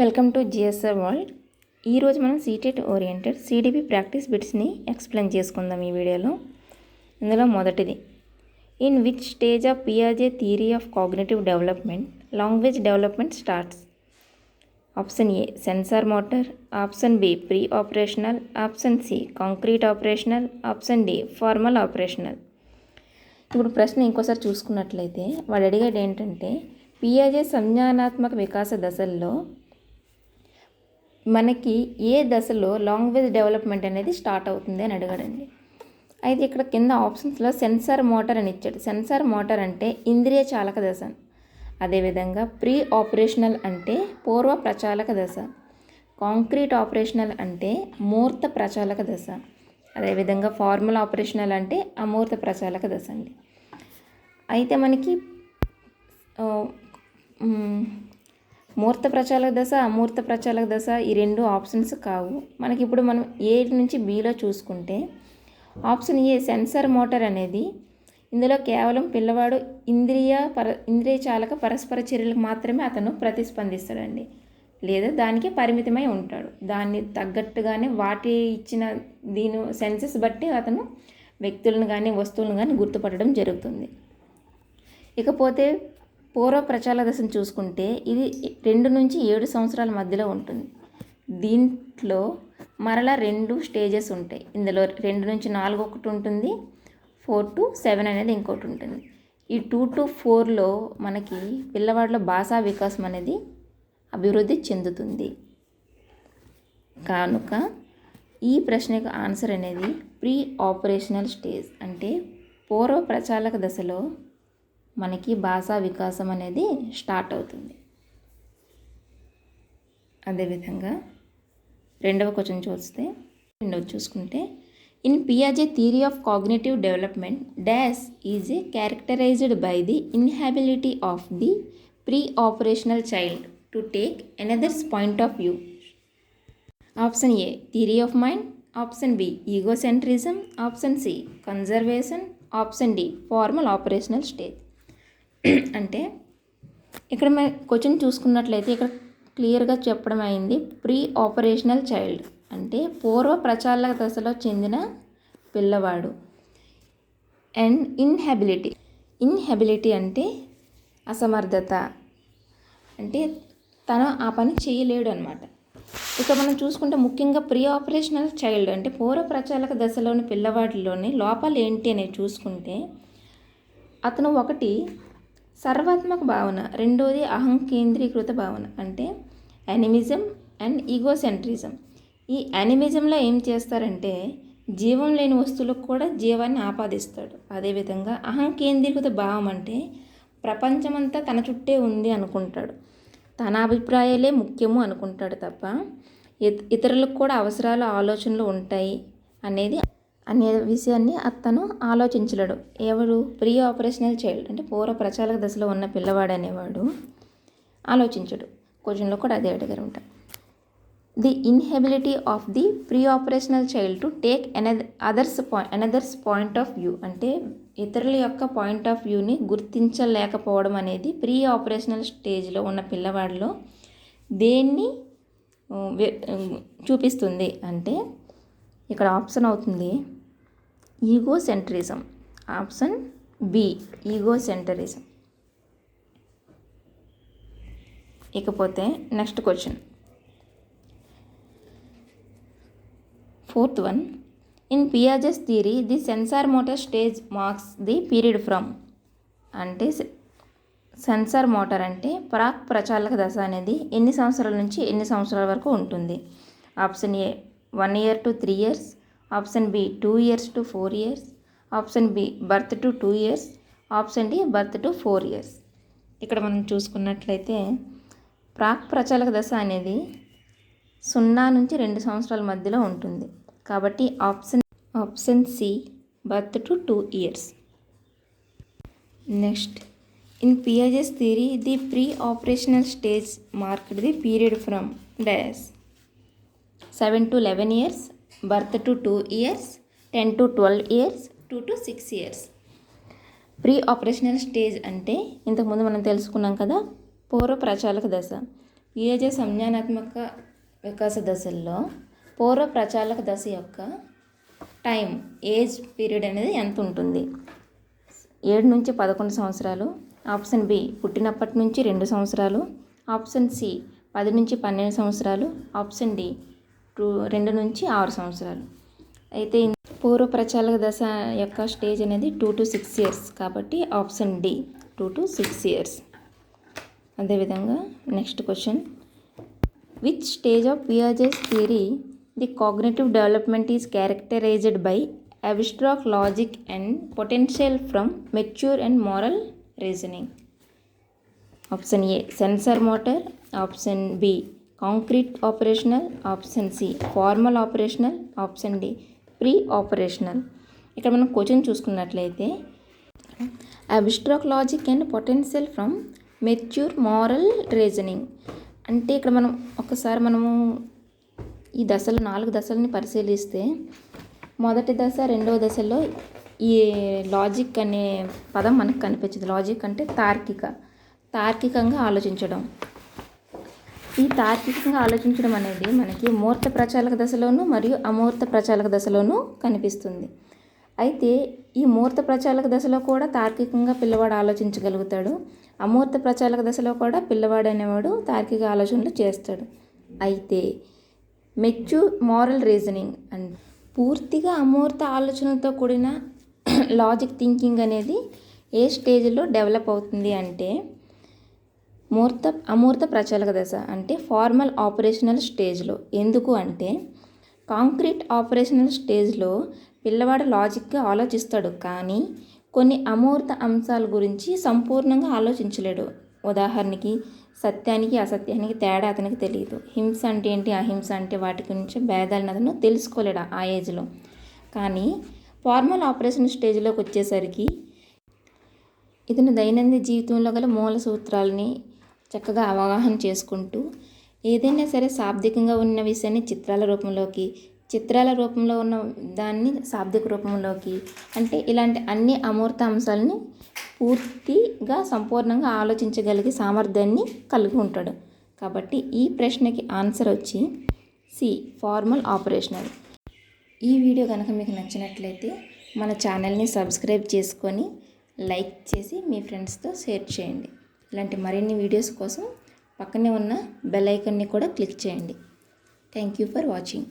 Welcome to GSR world. ఈరోజు మనం CTET oriented CDP practice బిట్స్ని ఎక్స్ప్లెయిన్ చేసుకుందాం ఈ వీడియోలో. ఇందులో మొదటిది, ఇన్ విచ్ స్టేజ్ ఆఫ్ పియాజే theory of cognitive development language development starts? Option A sensor motor, option B pre operational, option C concrete operational, option D formal operational. ఇప్పుడు ప్రశ్న ఇంకోసారి చూసుకున్నట్లయితే వాడు అడిగేది ఏంటంటే, పియాజే సంజ్ఞానాత్మక వికాస దశల్లో మనకి ఏ దశలో లాంగ్వేజ్ డెవలప్మెంట్ అనేది స్టార్ట్ అవుతుంది అని అడిగాడండి. అయితే ఇక్కడ కింద ఆప్షన్స్లో సెన్సార్ మోటార్ అని ఇచ్చాడు. సెన్సార్ మోటార్ అంటే ఇంద్రియ చాలక దశ. అదేవిధంగా ప్రీ ఆపరేషనల్ అంటే పూర్వ ప్రచాలక దశ, కాంక్రీట్ ఆపరేషనల్ అంటే మూర్త ప్రచాలక దశ, అదేవిధంగా ఫార్మల్ ఆపరేషనల్ అంటే అమూర్త ప్రచాలక దశ అండి. అయితే మనకి మూర్త ప్రచాలక దశ, అమూర్త ప్రచాలక దశ ఈ రెండు ఆప్షన్స్ కావు మనకి. ఇప్పుడు మనం ఏ నుంచి బిలో చూసుకుంటే ఆప్షన్ ఏ సెన్సార్ మోటార్ అనేది ఇందులో కేవలం పిల్లవాడు ఇంద్రియ చాలక పరస్పర చర్యలకు మాత్రమే అతను ప్రతిస్పందిస్తాడండి, లేదా దానికి పరిమితమై ఉంటాడు. దాన్ని తగ్గట్టుగానే వాటి ఇచ్చిన సెన్సెస్ బట్టి అతను వ్యక్తులను కానీ వస్తువులను కానీ గుర్తుపట్టడం జరుగుతుంది. ఇకపోతే పూర్వ ప్రచాలక దశను చూసుకుంటే ఇది 2 నుంచి 7 సంవత్సరాల మధ్యలో ఉంటుంది. దీంట్లో మరలా 2 స్టేజెస్ ఉంటాయి. ఇందులో 2 నుంచి 4 ఒకటి ఉంటుంది, 4 to 7 అనేది ఇంకోటి ఉంటుంది. ఈ 2 to 4లో మనకి పిల్లవాడిలో భాషా వికాసం అనేది అభివృద్ధి చెందుతుంది. కనుక ఈ ప్రశ్నకు ఆన్సర్ అనేది ప్రీ ఆపరేషనల్ స్టేజ్ అంటే పూర్వ ప్రచాలక దశలో మనకి భాషా వికాసం అనేది స్టార్ట్ అవుతుంది. అదేవిధంగా రెండవ క్వశ్చన్ చూసుకుంటే ఇన్ పియాజే theory of cognitive development dash is a characterized by the inability of the pre operational child to take another's point of view. Option A theory of mind, option B egocentrism, option C conservation, option D formal operational stage. అంటే ఇక్కడ మనం question చూసుకున్నట్లయితే ఇక్కడ క్లియర్గా చెప్పడం అయింది pre operational child అంటే పూర్వ ప్రచాలక దశలో చెందిన పిల్లవాడు. అండ్ ఇన్హెబిలిటీ అంటే అసమర్థత, అంటే తను ఆ పని చేయలేడు అనమాట. ఇక మనం చూసుకుంటే ముఖ్యంగా ప్రీ ఆపరేషనల్ చైల్డ్ అంటే పూర్వ ప్రచాలక దశలోని పిల్లవాడిలోని లోపాలు ఏంటి అనేది చూసుకుంటే అతను ఒకటి సర్వాత్మక భావన, రెండోది అహంకేంద్రీకృత భావన అంటే యానిమిజం అండ్ ఈగోసెంట్రిజం. ఈ యానిమిజంలో ఏం చేస్తారంటే జీవం లేని వస్తువులకు కూడా జీవాన్ని ఆపాదిస్తాడు. అదేవిధంగా అహంకేంద్రీకృత భావం అంటే ప్రపంచమంతా తన చుట్టే ఉంది అనుకుంటాడు, తన అభిప్రాయాలే ముఖ్యము అనుకుంటాడు తప్ప ఇతరులకు కూడా అవసరాలు ఆలోచనలు ఉంటాయి అనే విషయాన్ని అతను ఆలోచించలేడు. ఎవరు? ప్రీ ఆపరేషనల్ చైల్డ్ అంటే పూర్వ ప్రచాలక దశలో ఉన్న పిల్లవాడు అనేవాడు ఆలోచించడు. క్వశ్చన్లో కూడా అదే అడిగారు ఉంటా. The inability of the pre operational child to take another's point of view అంటే ఇతరుల యొక్క పాయింట్ ఆఫ్ వ్యూని గుర్తించలేకపోవడం అనేది ప్రీ ఆపరేషనల్ స్టేజ్లో ఉన్న పిల్లవాడిలో దేన్ని చూపిస్తుంది అంటే ఇక్కడ ఆప్షన్ అవుతుంది ఈగోసెంట్రిజం. Option B egocentrism. ఇకపోతే next question, 4th one, in Piaget's theory the sensor motor stage marks the period from అంటే సెన్సార్ మోటార్ అంటే ప్రాక్ ప్రచాలక దశ అనేది ఎన్ని సంవత్సరాల నుంచి ఎన్ని సంవత్సరాల వరకు ఉంటుంది? Option A 1 year to 3 years, option B 2 years to 4 years, option B birth to 2 years, option D birth to 4 years. ఇక్కడ మనం చూసుకున్నట్లయితే ప్రాక్ ప్రచాలక దశ అనేది 0 నుంచి 2 సంవత్సరాల మధ్యలో ఉంటుంది. కాబట్టి option C birth to 2 years. Next, in Piaget's theory the pre operational stage marked the period from dash 7 to 11 years, birth to 2 years, 10 to 12 years, 2 to 6 years. Pre operational stage అంటే ఇంతకుముందు మనం తెలుసుకున్నాం కదా పూర్వ ప్రచాలక దశ. పియాజే సంజ్ఞానాత్మక వికాస దశల్లో పూర్వ ప్రచాలక దశ యొక్క టైం ఏజ్ పీరియడ్ అనేది ఎంత ఉంటుంది? 7 నుంచి 11 సంవత్సరాలు. ఆప్షన్ బి పుట్టినప్పటి నుంచి 2 సంవత్సరాలు. ఆప్షన్ సి 10 నుంచి 12 సంవత్సరాలు. ఆప్షన్ డి 2 నుంచి 6 సంవత్సరాలు. అయితే పూర్వ ప్రచాలక దశ యొక్క స్టేజ్ అనేది 2 to 6 years కాబట్టి ఆప్షన్ డి 2 to 6 years. అదేవిధంగా next question, which stage of Piaget's theory the cognitive development is characterized by abstract logic and potential from mature and moral reasoning? Option A sensor motor, option B concrete operational, option C formal operational, option D pre operational. ఇక్కడ మనం question చూసుకున్నట్లయితే abstract logic and potential from mature moral reasoning అంటే ఇక్కడ మనం మనము ఈ దశలు 4 దశలని పరిశీలిస్తే మొదటి దశ రెండవ దశలో ఈ లాజిక్ అనే పదం మనకు కనిపించదు. లాజిక్ అంటే తార్కికంగా ఆలోచించడం. ఈ తార్కికంగా ఆలోచించడం అనేది మనకి మూర్త ప్రచాలక దశలోను మరియు అమూర్త ప్రచాలక దశలోను కనిపిస్తుంది. అయితే ఈ మూర్త ప్రచాలక దశలో కూడా తార్కికంగా పిల్లవాడు ఆలోచించగలుగుతాడు. అమూర్త ప్రచాలక దశలో కూడా పిల్లవాడు అనేవాడు తార్కిక ఆలోచనలు చేస్తాడు. అయితే మెచ్యూర్ మారల్ రీజనింగ్ అండ్ పూర్తిగా అమూర్త ఆలోచనలతో కూడిన లాజిక్ థింకింగ్ అనేది ఏ స్టేజ్లో డెవలప్ అవుతుంది అంటే అమూర్త ప్రచాలక దశ అంటే ఫార్మల్ ఆపరేషనల్ స్టేజ్లో. ఎందుకు అంటే కాంక్రీట్ ఆపరేషనల్ స్టేజ్లో పిల్లవాడు లాజిక్గా ఆలోచిస్తాడు, కానీ కొన్ని అమూర్త అంశాల గురించి సంపూర్ణంగా ఆలోచించలేడు. ఉదాహరణకి సత్యానికి అసత్యానికి తేడా అతనికి తెలియదు. హింస అంటే ఏంటి, అహింస అంటే వాటి గురించి భేదాలను అతను తెలుసుకోలేడు ఆ ఏజ్లో. కానీ ఫార్మల్ ఆపరేషన్ స్టేజ్లోకి వచ్చేసరికి ఇతను దైనందిన జీవితంలో గల మూల సూత్రాలని చక్కగా అవగాహన చేసుకుంటూ ఏదైనా సరే శాబ్దికంగా ఉన్న విషయాన్ని చిత్రాల రూపంలో ఉన్న దాన్ని శాబ్దిక రూపంలోకి, అంటే ఇలాంటి అన్ని అమూర్త అంశాలని పూర్తిగా సంపూర్ణంగా ఆలోచించగలిగే సామర్థ్యాన్ని కలిగి ఉంటాడు. కాబట్టి ఈ ప్రశ్నకి ఆన్సర్ వచ్చి సి ఫార్మల్ ఆపరేషనల్. ఈ వీడియో కనుక మీకు నచ్చినట్లయితే మన ఛానల్ని సబ్స్క్రైబ్ చేసుకొని లైక్ చేసి మీ ఫ్రెండ్స్తో షేర్ చేయండి. ఇలాంటి మరిన్ని వీడియోస్ కోసం పక్కనే ఉన్న బెల్ ఐకాన్ని కూడా క్లిక్ చేయండి. Thank you for watching.